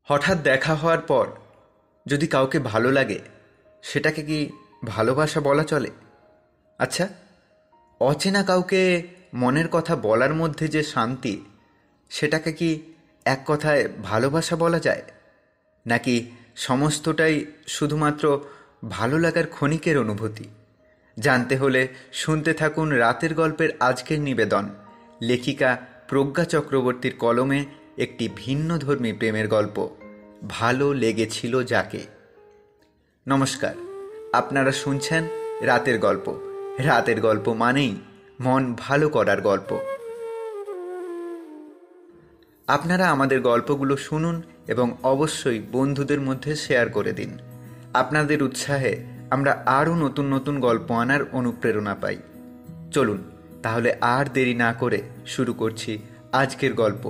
হঠাৎ দেখা হওয়ার পর যদি কাউকে ভালো লাগে, সেটাকে কি ভালোবাসা বলা চলে? আচ্ছা, অচেনা কাউকে মনের কথা বলার মধ্যে যে শান্তি, সেটাকে কি এক কথায় ভালোবাসা বলা যায়? নাকি সমস্তটাই শুধুমাত্র ভালো লাগার ক্ষণিকের অনুভূতি? জানতে হলে শুনতে থাকুন রাতের গল্পের আজকের নিবেদন, লেখিকা প্রজ্ঞা চক্রবর্তীর কলমে একটি ভিন্নধর্মী প্রেমের গল্প, ভালো লেগেছিল যাকে। নমস্কার, আপনারা শুনছেন রাতের গল্প। রাতের গল্প মানেই মন ভালো করার গল্প। আপনারা আমাদের গল্পগুলো শুনুন এবং অবশ্যই বন্ধুদের মধ্যে শেয়ার করে দিন। আপনাদের উৎসাহে আমরা আরও নতুন নতুন গল্প আনার অনুপ্রেরণা পাই। চলুন তাহলে আর দেরি না করে শুরু করছি আজকের গল্প,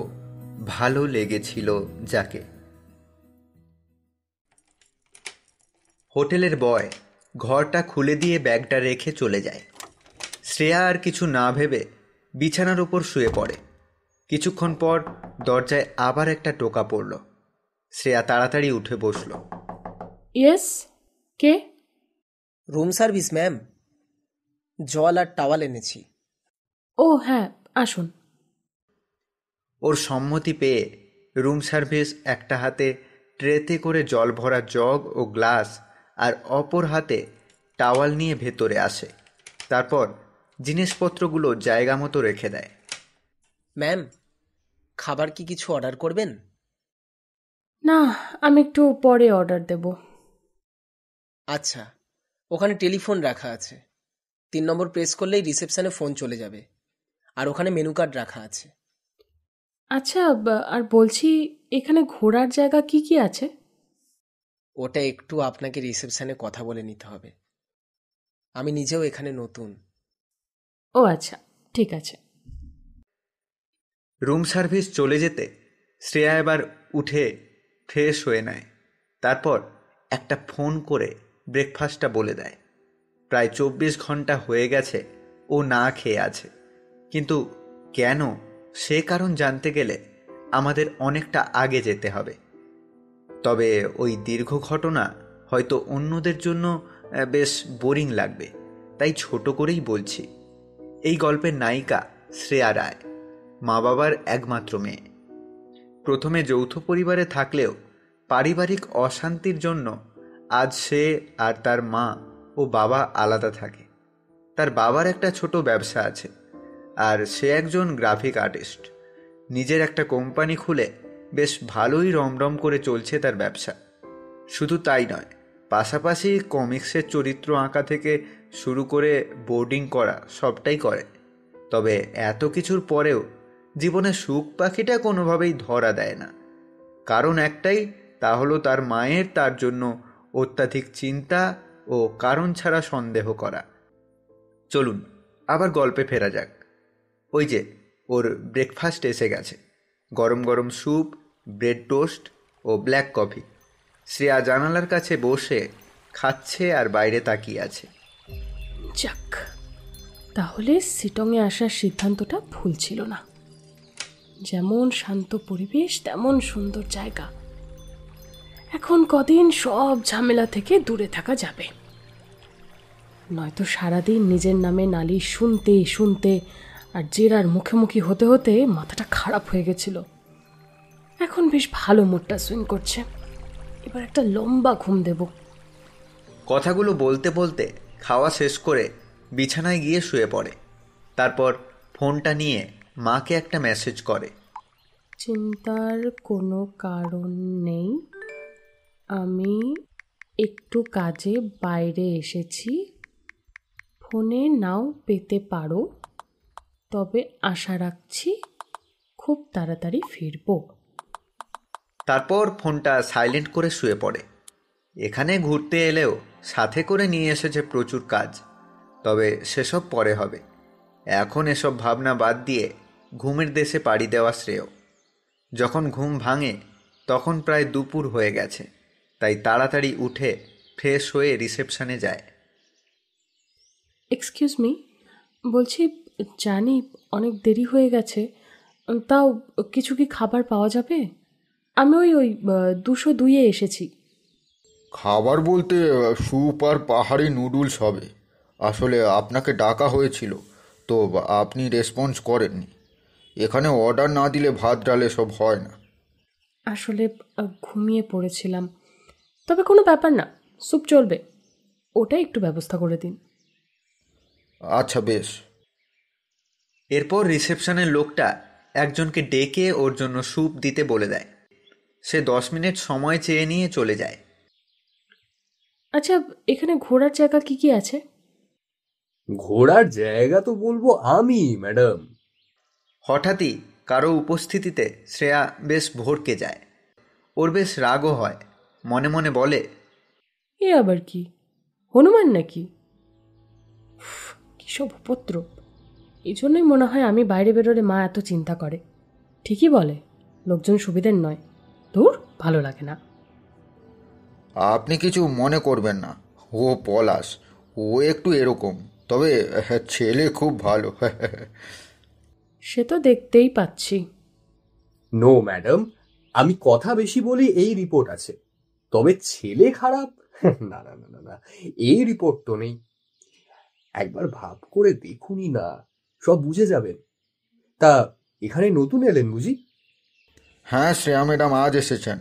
ভালো লেগেছিল যাকে। হোটেলের বয় ঘরটা খুলে দিয়ে ব্যাগটা রেখে চলে যায়। শ্রেয়া আর কিছু না ভেবে বিছানার ওপর শুয়ে পড়ে। কিছুক্ষণ পর দরজায় আবার একটা টোকা পড়ল। শ্রেয়া তাড়াতাড়ি উঠে বসল। ইয়েস, কে? রুম সার্ভিস ম্যাম, জল আর টাওয়াল এনেছি। ও হ্যাঁ, আসুন। ওর সম্মতি পেয়ে রুম সার্ভিস একটা হাতে ট্রেতে করে জল ভরা জগ ও গ্লাস আর অপর হাতে টাওয়াল নিয়ে ভেতরে আসে। তারপর জিনিসপত্রগুলো জায়গা মতো রেখে দেয়। ম্যাম, খাবার কি কিছু অর্ডার করবেন? না, আমি একটু পরে অর্ডার দেব। আচ্ছা, ওখানে টেলিফোন রাখা আছে। 3 নম্বর প্রেস করলেই রিসেপশনে ফোন চলে যাবে। আর ওখানে মেনু কার্ড রাখা আছে। আচ্ছা, আর বলছি, এখানে ঘোরার জায়গা কি কি আছে? ওটা একটু আপনাকে রিসেপশনে কথা বলে নিতে হবে। আমি নিজেও এখানে নতুন। ও আচ্ছা, ঠিক আছে। রুম সার্ভিস চলে যেতে শ্রেয়া এবার উঠে ফ্রেশ হয়ে নেয়। তারপর একটা ফোন করে ব্রেকফাস্টটা বলে দেয়। প্রায় 24 ঘন্টা হয়ে গেছে ও না খেয়ে আছে, কিন্তু কেন, সে কারণ জানতে গেলে আমাদের অনেকটা আগে যেতে হবে। তবে ওই দীর্ঘ ঘটনা হয়তো অন্যদের জন্য বেশ বোরিং লাগবে, তাই ছোট করেই বলছি। এই গল্পের নায়িকা শ্রেয়া রায়, মা বাবার একমাত্র মেয়ে। প্রথমে যৌথ পরিবারে থাকলেও পারিবারিক অশান্তির জন্য আজ সে আর তার মা ও বাবা আলাদা থাকে। তার বাবার একটা ছোট ব্যবসা আছে, আর সে একজন গ্রাফিক আর্টিস্ট। নিজের একটা কোম্পানি খুলে বেশ ভালোই রমরম করে চলছে তার ব্যবসা। শুধু তাই নয়, পাশাপাশি কমিক্সের চরিত্র আঁকা থেকে শুরু করে বোর্ডিং করা সবটাই করে। তবে এত কিছুর পরেও জীবনে সুখ পাখিটা কোনোভাবেই ধরা দেয় না। কারণ একটাই, তা হলো তার মায়ের তার জন্য অত্যাধিক চিন্তা ও কারণ ছাড়া সন্দেহ করা। চলুন আবার গল্পে ফেরা যাক। ওই যে ওর ব্রেকফাস্ট এসে গেছে, গরম গরম স্যুপ, ব্রেড টোস্ট ও ব্ল্যাক কফি। শ্রেয়া জানালার কাছে বসে খাচ্ছে আর বাইরে তাকিয়ে আছে। যাক, তাহলে শিটংয়ে আসার সিদ্ধান্তটা ভুল ছিল না। যেমন শান্ত পরিবেশ, তেমন সুন্দর জায়গা। এখন কদিন সব ঝামেলা থেকে দূরে থাকা যাবে, নয়তো সারাদিন নিজের নামে নালিশ শুনতে শুনতে আর জেরার মুখোমুখি হতে হতে মাথাটা খারাপ হয়ে গেছিল। এখন বেশ ভালো মুডটা সুইং করছে। এবার একটা লম্বা ঘুম দেব। কথাগুলো বলতে বলতে খাওয়া শেষ করে বিছানায় গিয়ে শুয়ে পড়ে। তারপর ফোনটা নিয়ে মাকে একটা মেসেজ করে। চিন্তার কোনো কারণ নেই, আমি একটু কাজে বাইরে এসেছি, ফোনে নাও পেতে পারো, তবে আশা রাখছি খুব তাড়াতাড়ি ফিরবো। তারপর ফোনটা সাইলেন্ট করে শুয়ে পড়ে। এখানে ঘুরতে এলেও সাথে করে নিয়ে এসেছে প্রচুর কাজ, তবে সেসব পরে হবে। এখন এসব ভাবনা বাদ দিয়ে ঘুমের দেশে পাড়ি দেওয়া শ্রেয়। যখন ঘুম ভাঙে তখন প্রায় দুপুর হয়ে গেছে, তাই তাড়াতাড়ি উঠে ফ্রেশ হয়ে রিসেপশনে যায়। এক্সকিউজ মি, বলছি, জানি অনেক দেরি হয়ে গেছে, তাও কিছু কি খাবার পাওয়া যাবে? আমি ওই 202-এ এসেছি। খাবার বলতে স্যুপ আর পাহাড়ি নুডলস হবে। আসলে আপনাকে ডাকা হয়েছিল, তো আপনি রেসপন্স করেননি। এখানে অর্ডার না দিলে ভাত ডাল এসব হয় না। আসলে ঘুমিয়ে পড়েছিলাম। তবে কোনো ব্যাপার না, স্যুপ চলবে, ওটা একটু ব্যবস্থা করে দিন। আচ্ছা বেশ। এরপর রিসেপশনের লোকটা একজনকে ডেকে ওর জন্য স্যুপ দিতে বলে দেয়। সে 10 মিনিট সময় চেয়ে নিয়ে চলে যায়। আচ্ছা, এখানে ঘোরার জায়গা কি কি আছে? ঘোরার জায়গা তো বলবো আমি, ম্যাডাম। হঠাৎই কারো উপস্থিতিতে শ্রেয়া বেশ ভড়কে যায়। ওর বেশ রাগও হয়। মনে মনে বলে, এ আবার কি, হনুমান নাকি? উফ, কি সব উপদ্রব! এই জন্যই মনে হয় আমি বাইরে বেরোলে মা এত চিন্তা করে। ঠিকই বলে, লোকজন সুবিধের নয়। ধুর, ভালো লাগে না। আপনি কিছু মনে করবেন না, ও পলাশ, ও একটু এরকম, তবে ছেলে খুব ভালো। সে তো দেখতেই পাচ্ছি। নো ম্যাডাম, আমি কথা বেশি বলি এই রিপোর্ট আছে, তবে ছেলে খারাপ না না না না না, এই রিপোর্ট তো নেই। একবার ভাব করে দেখুনই না, সব বুঝে যাবেন। তা এখানে নতুন এলেন বুঝি? হ্যাঁ, শ্রেয়া ম্যাডাম আজ এসেছেন।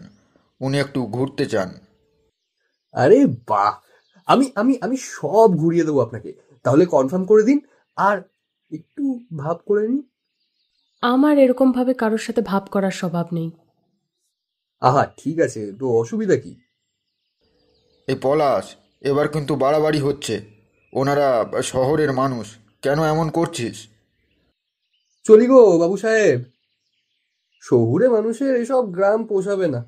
উনি একটু ঘুরতে চান। আরে বাহ, আমি আমি আমি সব ঘুরিয়ে দেবো আপনাকে। তাহলে কনফার্ম করে দিন, আর একটু ভাব করে নিন। আমার এরকমভাবে কারোর সাথে ভাব করার স্বভাব নেই। আহা ঠিক আছে, তো অসুবিধা কি? এই পলাশ, এবার কিন্তু বাড়াবাড়ি হচ্ছে। ওনারা শহরের মানুষ, কেন এমন করছিস? চলি গো বাবু সাহেব, শহুরে মানুষের এসব গ্রাম পোষাবে না।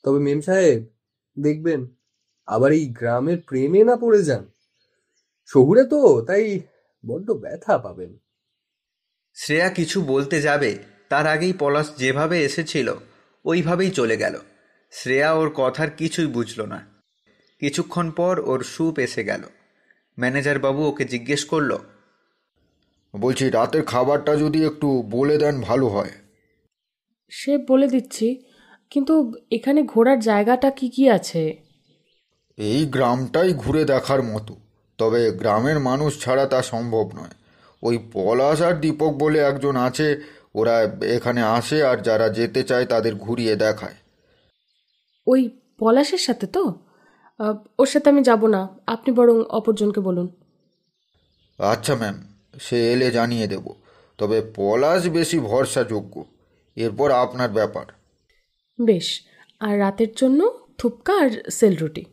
তবে মেম সাহেব, দেখবেন আবার এই গ্রামের প্রেমে না পড়ে যান। শহুরে তো তাই বড্ড ব্যথা পাবেন। শ্রেয়া কিছু বলতে যাবে তার আগেই পলাশ যেভাবে এসেছিল ওইভাবেই চলে গেল। শ্রেয়া ওর কথার কিছুই বুঝল না। কিছুক্ষণ পর ওর স্যুপ এসে গেল। ম্যানেজার বাবু ওকে জিজ্ঞেস করল, বলছি রাতের খাবারটা যদি একটু বলে দেন ভালো হয়। সে বলে দিচ্ছি, কিন্তু এখানে ঘোরার জায়গাটা কি কি আছে? এই গ্রামটাই ঘুরে দেখার মতো, তবে গ্রামের মানুষ ছাড়া তা সম্ভব নয়। ওই পলাশ আর দীপক বলে একজন আছে, ওরা এখানে আসে আর যারা যেতে চায় তাদের ঘুরিয়ে দেখায়। ওই পলাশের সাথে তো? ওর সাথে আমি যাব না, আপনি বরং অপরজনকে বলুন। আচ্ছা ম্যাম, সে এলে জানিয়ে দেব। তবে পলাশ বেশি ভরসাযোগ্য। এরপর আপনার ব্যাপার। বেশ, আর রাতের জন্য থুপকা আর সেল রুটি।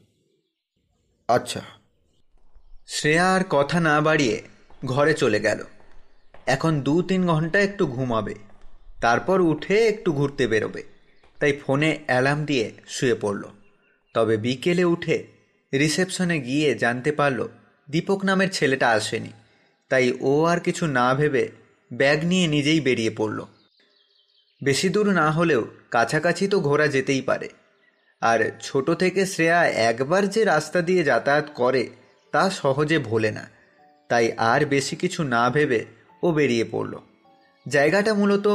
আচ্ছা। শ্রেয়া আর কথা না বাড়িয়ে ঘরে চলে গেল। এখন 2-3 ঘন্টা একটু ঘুমাবে, তারপর উঠে একটু ঘুরতে বেরোবে। তাই ফোনে অ্যালার্ম দিয়ে শুয়ে পড়ল। তবে বিকেলে উঠে রিসেপশনে গিয়ে জানতে পারল দীপক নামের ছেলেটা আসেনি। তাই ও আর কিছু না ভেবে ব্যাগ নিয়ে নিজেই বেরিয়ে পড়ল। বেশি দূর না হলেও কাছাকাছি তো ঘোরা যেতেই পারে। আর ছোট থেকে শ্রেয়া একবার যে রাস্তা দিয়ে যাতায়াত করে তা সহজে ভোলে না। তাই আর বেশি কিছু না ভেবে ও বেরিয়ে পড়ল। জায়গাটা মূলত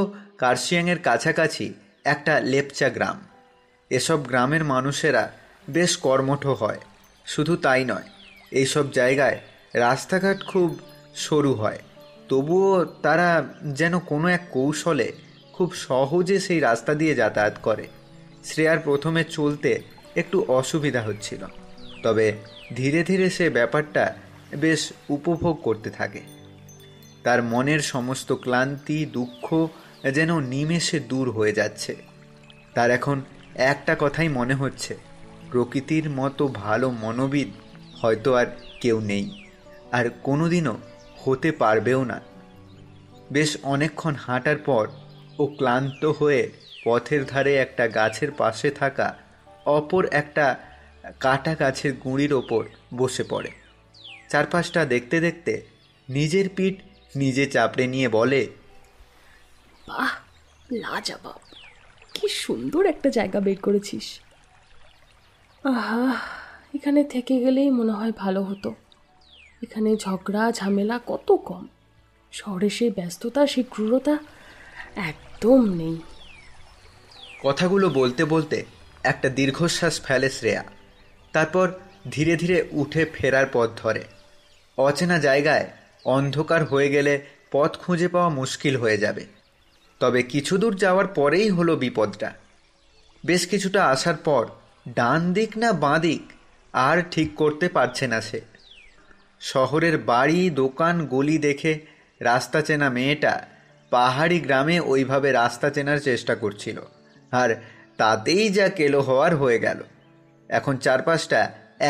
কার্শিয়াংয়ের কাছাকাছি একটা লেপচা গ্রাম। এসব গ্রামের মানুষেরা বেশ কর্মঠ হয়। শুধু তাই নয়, এইসব জায়গায় রাস্তাঘাট খুব সরু হয়। তবুও তারা যেন কোনো এক কৌশলে খুব সহজে সেই রাস্তা দিয়ে যাতায়াত করে। শ্রেয়ার প্রথমে চলতে একটু অসুবিধা হচ্ছিল, তবে ধীরে ধীরে সে ব্যাপারটা বেশ উপভোগ করতে থাকে। তার মনের সমস্ত ক্লান্তি দুঃখ যেন নিমেষে দূর হয়ে যাচ্ছে। তার এখন একটা কথাই মনে হচ্ছে, প্রকৃতির মতো ভালো মনোবিদ হয়তো আর কেউ নেই, আর কোনোদিনও হতে পারবেও না। বেশ অনেকক্ষণ হাঁটার পর ও ক্লান্ত হয়ে পথের ধারে একটা গাছের পাশে থাকা অপর একটা কাটা গাছের গুঁড়ির ওপর বসে পড়ে। চারপাশটা দেখতে দেখতে নিজের পিঠ নিজে চাপড়ে নিয়ে বলে, বাহ, লাজবাব! কি সুন্দর একটা জায়গা বের করেছিস। আহা, এখানে থেকে গেলেই মনে হয় ভালো হতো। এখানে ঝগড়া ঝামেলা কত কম। শহরে সেই ব্যস্ততা, সেই ক্রূরতা একদম নেই। কথাগুলো বলতে বলতে একটা দীর্ঘশ্বাস ফেলে শ্রেয়া। তারপর ধীরে ধীরে উঠে ফেরার পথ ধরে। অচেনা জায়গায় অন্ধকার হয়ে গেলে পথ খুঁজে পাওয়া মুশকিল হয়ে যাবে। তবে কিছু দূর যাওয়ার পরেই হলো বিপদটা। বেশ কিছুটা আসার পর ডান দিক না বাঁ দিক আর ঠিক করতে পারছে না সে। শহরের বাড়ি দোকান গলি দেখে রাস্তা চেনা মেয়েটা পাহাড়ি গ্রামে ওইভাবে রাস্তা চেনার চেষ্টা করছিল, আর তাতেই যা কেলো হওয়ার হয়ে গেল। এখন চারপাশটা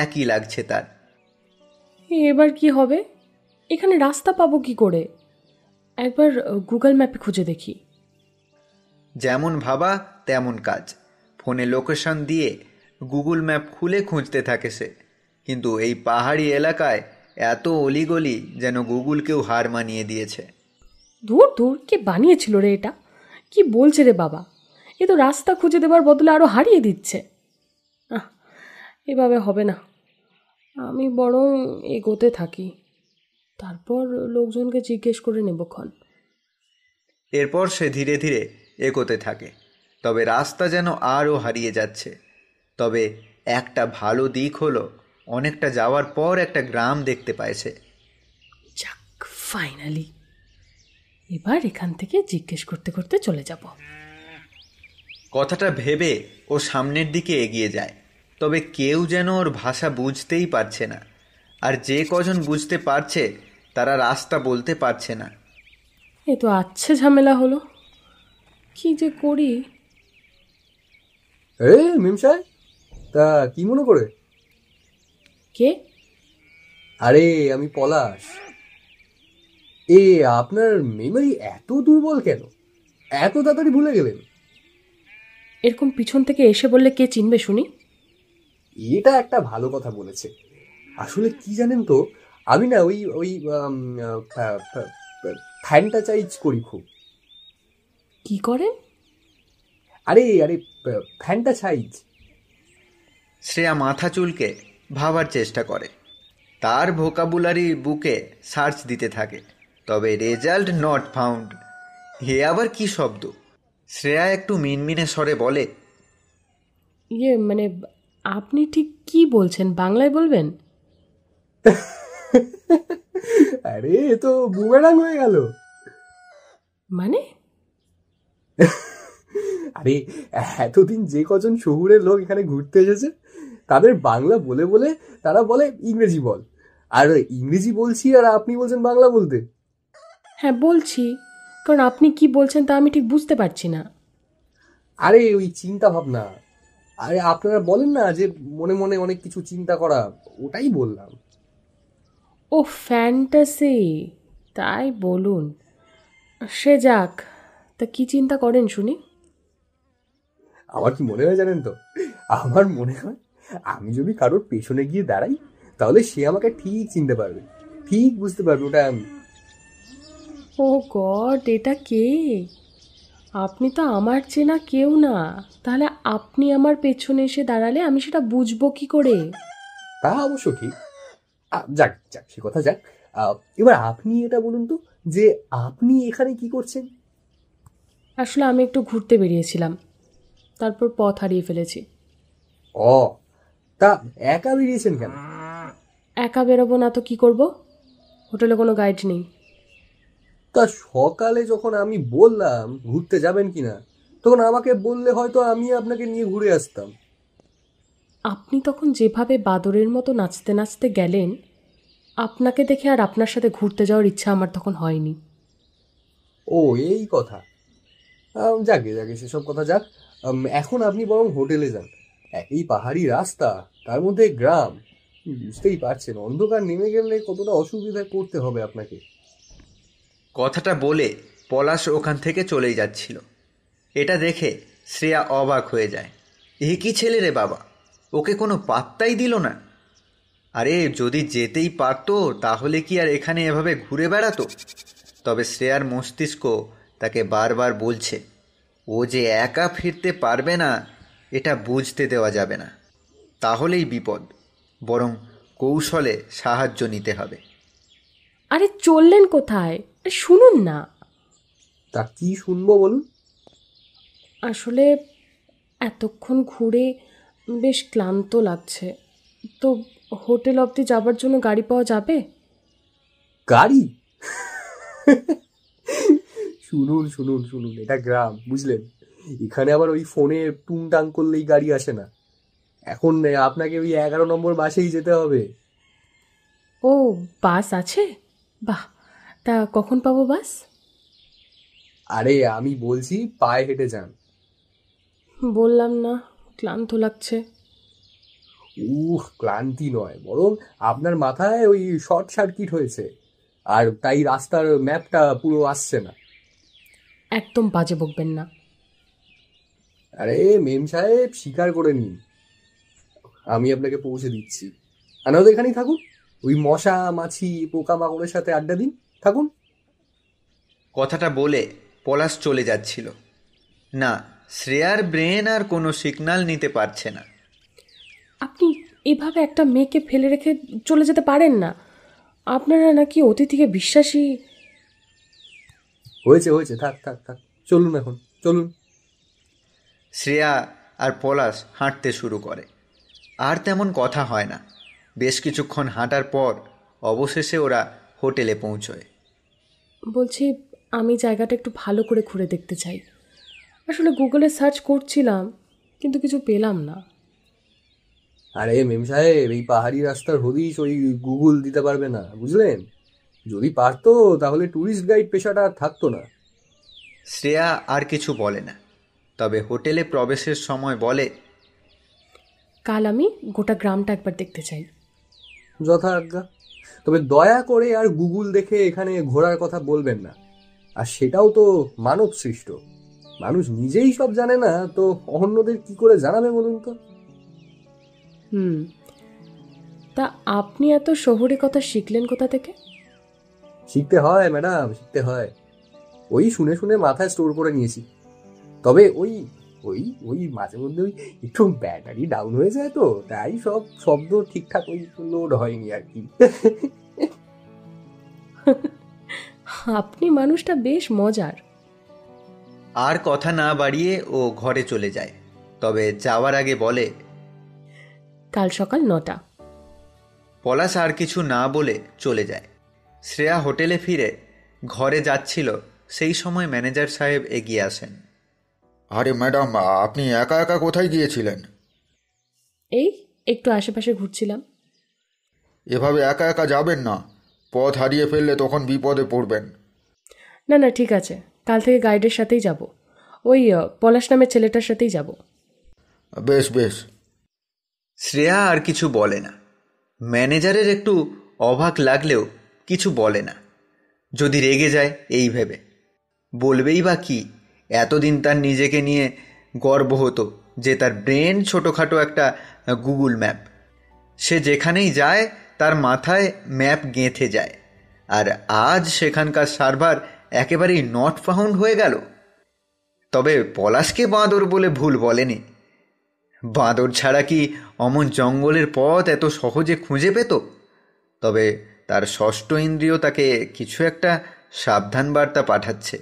একই লাগছে তার। এবার কি হবে? এখানে রাস্তা পাবো কি করে? একবার গুগল ম্যাপে খুঁজে দেখি। যেমন ভাবা তেমন কাজ। ফোনে লোকেশন দিয়ে গুগল ম্যাপ খুলে খুঁজতে থাকে সে। কিন্তু এই পাহাড়ি এলাকায় এত অলিগলি যেন গুগলকেও হার মানিয়ে দিয়েছে। দূর দূর, কে বানিয়েছিল রে এটা? কি বলছে রে বাবা? এ তো রাস্তা খুঁজে দেবার বদলে আরও হারিয়ে দিচ্ছে। আহ, এভাবে হবে না। আমি বরং এগোতে থাকি, তারপর লোকজনকে জিজ্ঞেস করে নেবক্ষণ। এরপর সে ধীরে ধীরে এগোতে থাকে। তবে রাস্তা যেন আরও হারিয়ে যাচ্ছে। তবে একটা ভালো দিক হলো, অনেকটা যাওয়ার পর একটা গ্রাম দেখতে পায় সে। যাক, ফাইনালি এবার এখান থেকে জিজ্ঞেস করতে করতে চলে যাব। কথাটা ভেবে ও সামনের দিকে এগিয়ে যায়। তবে কেউ যেন ওর ভাষা বুঝতেই পারছে না, আর যে কজন বুঝতে পারছে তারা রাস্তা বলতে পারছে না। এ তো আচ্ছে ঝামেলা হলো, কি যে করি। মিমসাই, তা কি মনে করে? কে? আরে আমি পলাশ। আপনার মেমরি এত দুর্বল কেন? এত তাড়াতাড়ি ভুলে গেলেন? এরকম পিছন থেকে এসে বললে কে চিনবে শুনি? এটা একটা ভালো কথা বলেছে। আসলে কি জানেন তো, আমি না ওই ওই ফ্যান্টাচাইজ করি খুব। কি করেন? আরে আরে ফ্যান্টাচাইজ। শ্রেয়া মাথা চুলকে ভাবার চেষ্টা করে। তার ভোকাবুলারি বুকে সার্চ দিতে থাকে। তবে রেজাল্ট নট ফাউন্ড। হে আবার কি শব্দ? শ্রেয়া একটু মিনমিনে স্বরে বলে, মানে আপনি ঠিক কি বলছেন? বাংলায় বলবেন? আরে এ তো বুমেরাং হয়ে গেল। মানে? আরে এতদিন যে কজন শহুরের লোক এখানে ঘুরতে এসেছে, তাদের বাংলা বলে বলে তারা বলে ইংরেজি বল, আর ইংরেজি বলছি আর আপনি বলছেন বাংলা বলতে। হ্যাঁ বলছি, কারণ আপনি কি বলছেন তা আমি ঠিক বুঝতে পারছি না। আরে ওই চিন্তা ভাবনা, আরে আপনারা বলেন না যে মনে মনে অনেক কিছু চিন্তা করা, ওটাই বললাম। ও ফ্যান্টাসি, তাই বলুন। সে যাক, তা কি চিন্তা করেন শুনি? আমার কি মনে হয় জানেন তো? আমার মনে হয় আমি যদি কারোর পেছনে গিয়ে দাঁড়াই, তাহলে সে আমাকে ঠিক চিনতে পারবে, ঠিক বুঝতে পারবে ওটা আমি। ও গড, এটা কে? আপনি তো আমার চেনা কেউ না, তাহলে আপনি আমার পেছনে এসে দাঁড়ালে আমি সেটা বুঝবো কি করে? তা অবশ্য ঠিক। যাক যাক, সে কথা যাক। এবার আপনি এটা বলুন তো, যে আপনি এখানে কি করছেন? আসলে আমি একটু ঘুরতে বেরিয়েছিলাম, তারপর পথ হারিয়ে ফেলেছি। ও, তা একা বেরিয়েছেন কেন? একা বেরোবো না তো কি করব? হোটেলে কোনো গাইড নেই। তা সকালে যখন আমি বললাম ঘুরতে যাবেন কিনা, তখন আমাকে বললে হয়তো আমি আপনাকে নিয়ে ঘুরে আসতাম। আপনি তখন যেভাবে বাদরের মতো নাচতে নাচতে গেলেন, আপনাকে দেখে আর আপনার সাথে ঘুরতে যাওয়ার ইচ্ছা আমার তখন হয়নি। ও এই কথা। যাকে যাকে সেসব কথা যাক। এখন আপনি বরং হোটেলে যান। এই পাহাড়ি রাস্তা, তার মধ্যে গ্রাম, বুঝতেই পারছেন অন্ধকার নেমে গেলে কতটা অসুবিধা করতে হবে আপনাকে। কথাটা বলে পলাশ ওখান থেকে চলেই যাচ্ছিল। এটা দেখে শ্রেয়া অবাক হয়ে যায়। এ কি ছেলে রে বাবা, ওকে কোনো পাত্তাই দিল না। আরে যদি যেতেই পারতো তাহলে কি আর এখানে এভাবে ঘুরে বেড়াতো? তবে শ্রেয়ার মস্তিষ্ক তাকে বারবার বলছে, ও যে একা ফিরতে পারবে না এটা বুঝতে দেওয়া যাবে না, তাহলেই বিপদ। বরং কৌশলে সাহায্য নিতে হবে। আরে চললেন কোথায়? শুনুন না। তা কি শুনবো বলুন। আসলে এতক্ষণ ঘুরে বেশ ক্লান্ত লাগছে, তো হোটেল অবধি যাবার জন্য গাড়ি পাওয়া যাবে? গাড়ি? শুনুন শুনুন শুনুন, এটা গ্রাম, বুঝলেন? এখানে আবার ওই ফোনে টুংটাং করলেই গাড়ি আসে না। এখন আপনাকে ওই 11 নম্বর বাসেই যেতে হবে। ও, বাস আছে? বাহ, তা কখন পাবো বাস? আরে আমি বলছি পায়ে হেঁটে যান। বললাম না, ক্লান্ত লাগছে। ক্লান্তি নয়, বরং আপনার মাথায় ওই শর্ট সার্কিট হয়েছে, আর তাই রাস্তার ম্যাপটা পুরো আসছে না। একদম বাজে বকবেন না। আরে মেম সাহেব, স্বীকার করে নিন, আমি আপনাকে পৌঁছে দিচ্ছি। আনাদ এখানেই থাকুন, ওই মশা মাছি পোকামাকড়ের সাথে আড্ডা দিন, থাকুন। কথাটা বলে পলাশ চলে যাচ্ছিল। না, শ্রেয়ার ব্রেন আর কোনো সিগন্যাল নিতে পারছে না। আপনি এভাবে একটা মেয়েকে ফেলে রেখে চলে যেতে পারেন না। আপনারা নাকি অতিথিকে বিশ্বাসী। হয়েছে হয়েছে, থাক থাক থাক, চলুন এখন, চলুন। শ্রেয়া আর পলাশ হাঁটতে শুরু করে। আর তেমন কথা হয় না। বেশ কিছুক্ষণ হাঁটার পর অবশেষে ওরা হোটেলে পৌঁছয়। বলছি, আমি জায়গাটা একটু ভালো করে ঘুরে দেখতে চাই। আসলে গুগলে সার্চ করছিলাম, কিন্তু কিছু পেলাম না। আরে মেম সাহেব, এই পাহাড়ি রাস্তার হদিশ ওই গুগল দিতে পারবে না, বুঝলেন? যদি পারতো তাহলে ট্যুরিস্ট গাইড পেশাটা আর থাকতো না। শ্রেয়া আর কিছু বলে না, তবে হোটেলে প্রবেশের সময় বলে, কাল আমি গোটা গ্রামটা একবার দেখতে চাই। যথাজ্ঞা, তবে দয়া করে আর গুগল দেখে এখানে ঘোরার কথা বলবেন না। আর সেটাও তো মানব সৃষ্ট, মানুষ নিজেই সব জানে না, তো অন্যদের কি করে জানাবে বলুন তো? তা আপনি এত শহুরে কথা শিখলেন কোথা থেকে? শিখতে হয় ম্যাডাম, শিখতে হয়। ওই শুনে শুনে মাথায় স্টোর করে নিয়েছি। তবে ওই ওই ওই মাঝে মধ্যে ওই একটু ব্যাটারি ডাউন হয়ে যায়, তো তাই সব শব্দ ঠিকঠাক ওই লোড হয়নি আর কি। আপনি মানুষটা বেশ মজার। আর কথা না বাড়িয়ে ও ঘরে চলে যায়। তবে যাওয়ার আগে বলে, কাল সকাল 9টা। পলাশ আর কিছু না বলে চলে যায়। শ্রেয়া হোটেলে ফিরে ঘরে যাচ্ছিল, সেই সময় ম্যানেজার সাহেব এগিয়ে আসেন। আরে ম্যাডাম, আপনি একা একা কোথায় গিয়েছিলেন? এই একটু আশেপাশে ঘুরছিলাম। এভাবে একা একা যাবেন না, পথ হারিয়ে ফেললে তখন বিপদে পড়বেন। না না, ঠিক আছে, কাল থেকে গাইডের সাথেই যাব। ওই পলাশ নামের ছেলেটার সাথেই যাব। বেশ বেশ। শ্রেয়া আর কিছু বলে না। ম্যানেজারের একটু অবাক লাগলেও কিছু বলে না। যদি রেগে যায় এই ভেবে। বলবেই বা কি, এতদিন তার নিজেকে নিয়ে গর্ব হতো যে তার ব্রেন ছোটোখাটো একটা গুগল ম্যাপ। সে যেখানেই যায় তার মাথায় ম্যাপ গেঁথে যায়, আর আজ সেখানকার সার্ভার একেবারেই নট ফাউন্ড হয়ে গেল। তবে পলাশকে বাঁদর বলে ভুল বলেনি। বাঁদর ছাড়া কি অমন জঙ্গলের পথ এত সহজে খুঁজে পেত? তবে তার ষষ্ঠ ইন্দ্রিয় তাকে কিছু একটা সাবধান বার্তা পাঠাচ্ছে,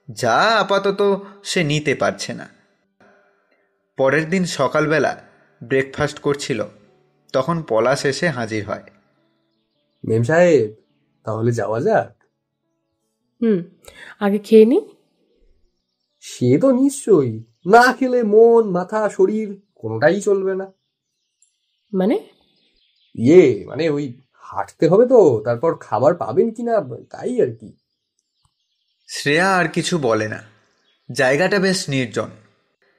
যা আপাতত সে নিতে পারছে না। পরের দিন সকালবেলা ব্রেকফাস্ট করছিল, তখন পলাশ এসে হাজির হয়। মেম সাহেব, তাহলে যাওয়া যাক। আগে খেয়ে নি। সে তো নিশ্চয়ই, না খেলে মন মাথা শরীর কোনোটাই চলবে না। মানে? মানে ওই হাঁটতে হবে তো, তারপর খাবার পাবেন কিনা তাই আর কি। শ্রেয়া আর কিছু বলে না। জায়গাটা বেশ নির্জন,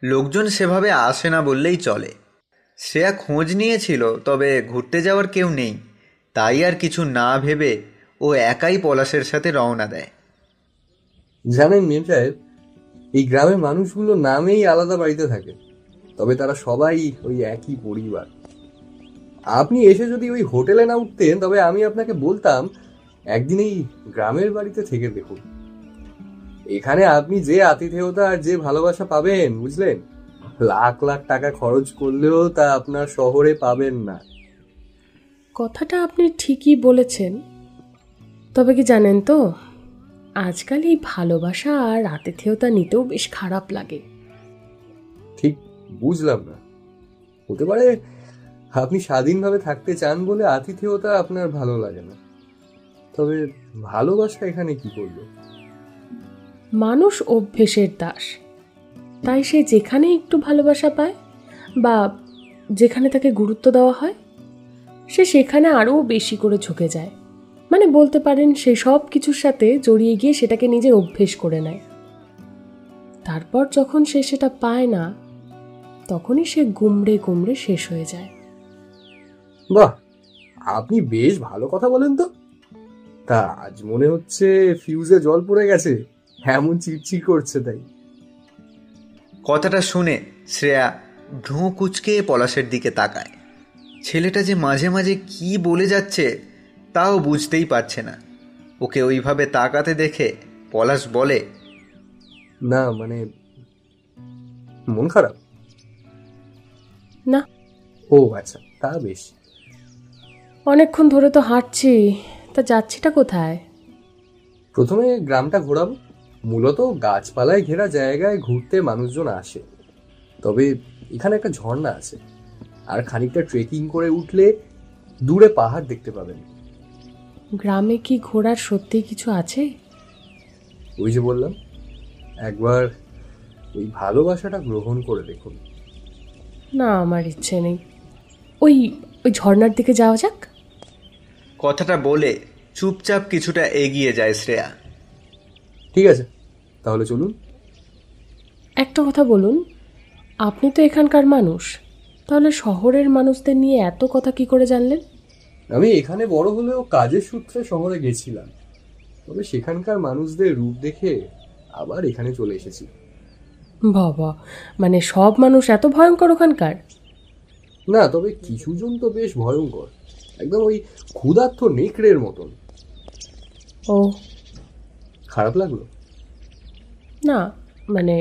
লোকজন সেভাবে আসে না বললেই চলে। শ্রেয়া খোঁজ নিয়েছিল, তবে ঘুরতে যাওয়ার কেউ নেই, তাই আর কিছু না ভেবে ও একাই পলাশের সাথে রওনা দেয়। জানেন মেম সাহেব, এই গ্রামের মানুষগুলো নামেই আলাদা বাড়িতে থাকে, তবে তারা সবাই ওই একই পরিবার। আপনি এসে যদি ওই হোটেলে না উঠতেন, তবে আমি আপনাকে বলতাম একদিন এই গ্রামের বাড়িতে থেকে দেখুন। এখানে আপনি যে আতিথেয়তা আর যে ভালোবাসা পাবেন, বুঝলেন, লাখ লাখ টাকা খরচ করলেও তা আপনার শহরে পাবেন না। কথাটা আপনি ঠিকই বলেছেন, তবে কি জানেন তো, আজকাল এই ভালোবাসা আর আতিথেয়তা নিতেও বেশ খারাপ লাগে। ঠিক বুঝলাম না, হতে পারে আপনি স্বাধীনভাবে থাকতে চান বলে আতিথেয়তা আপনার ভালো লাগে না। তবে ভালোবাসা এখানে কি করলো? মানুষ অভ্যেসের দাস, তাই সে যেখানে একটু ভালোবাসা পায় বা যেখানে তাকে গুরুত্ব দেওয়া হয় সে সেখানে আরও বেশি করে ঝুঁকে যায়। মানে বলতে পারেন সে সব কিছুর সাথে জড়িয়ে গিয়ে সেটাকে নিজের অভ্যেস করে নেয়। তারপর যখন সে সেটা পায় না তখনই সে গুমড়ে গুমড়ে শেষ হয়ে যায়। বাহ, আপনি বেশ ভালো কথা বলেন তো। তা আজ মনে হচ্ছে ফিউজে জল পড়ে গেছে, এমন চিটচিট করছে তাই। কথাটা শুনে শ্রেয়া ভ্রু কুঁচকে পলাশের দিকে তাকায়। ছেলেটা যে মাঝে মাঝে কি বলে যাচ্ছে তাও বুঝতেই পারছে না। ওকে ওইভাবে তাকাতে দেখে পলাশ বলে, না মানে মন খারাপ? না, ও আচ্ছা, তা বেশ। অনেকক্ষণ ধরে তো হাঁটছি, তা যাচ্ছিটা কোথায়? প্রথমে গ্রামটা ঘোরাবো। মূলত গাছপালায় ঘেরা জায়গায় ঘুরতে মানুষজন আসে, তবে এখানে একটা ঝর্ণা আছে, আর খানিকটা ট্রেকিং করে উঠলে দূরে পাহাড় দেখতে পাবেন। গ্রামে কি ঘোরার সত্যি কিছু আছে? ওই যে বললাম, একবার ওই ভালোবাসাটা গ্রহণ করে দেখুন। না, আমার ইচ্ছে নেই। ওই ওই ঝর্ণার দিকে যাওয়া যাক। কথাটা বলে চুপচাপ কিছুটা এগিয়ে যায় শ্রেয়া। ঠিক আছে, তাহলে চলুন। একটা কথা বলুন, আপনি তো এখানকার মানুষ, তাহলে শহরের মানুষদের নিয়ে এত কথা কি করে জানলেন? আমি এখানে বড় হলেও কাজের সূত্রে শহরে গেছিলাম, তবে সেখানকার মানুষদের রূপ দেখে আবার এখানে চলে এসেছি। বাবা, মানে সব মানুষ এত ভয়ঙ্কর ওখানকার? না, তবে কিছুজন তো বেশ ভয়ঙ্কর, একদম ওই ক্ষুধার্ত নেকড়ের মতন। ও, খারাপ লাগলো? না মানে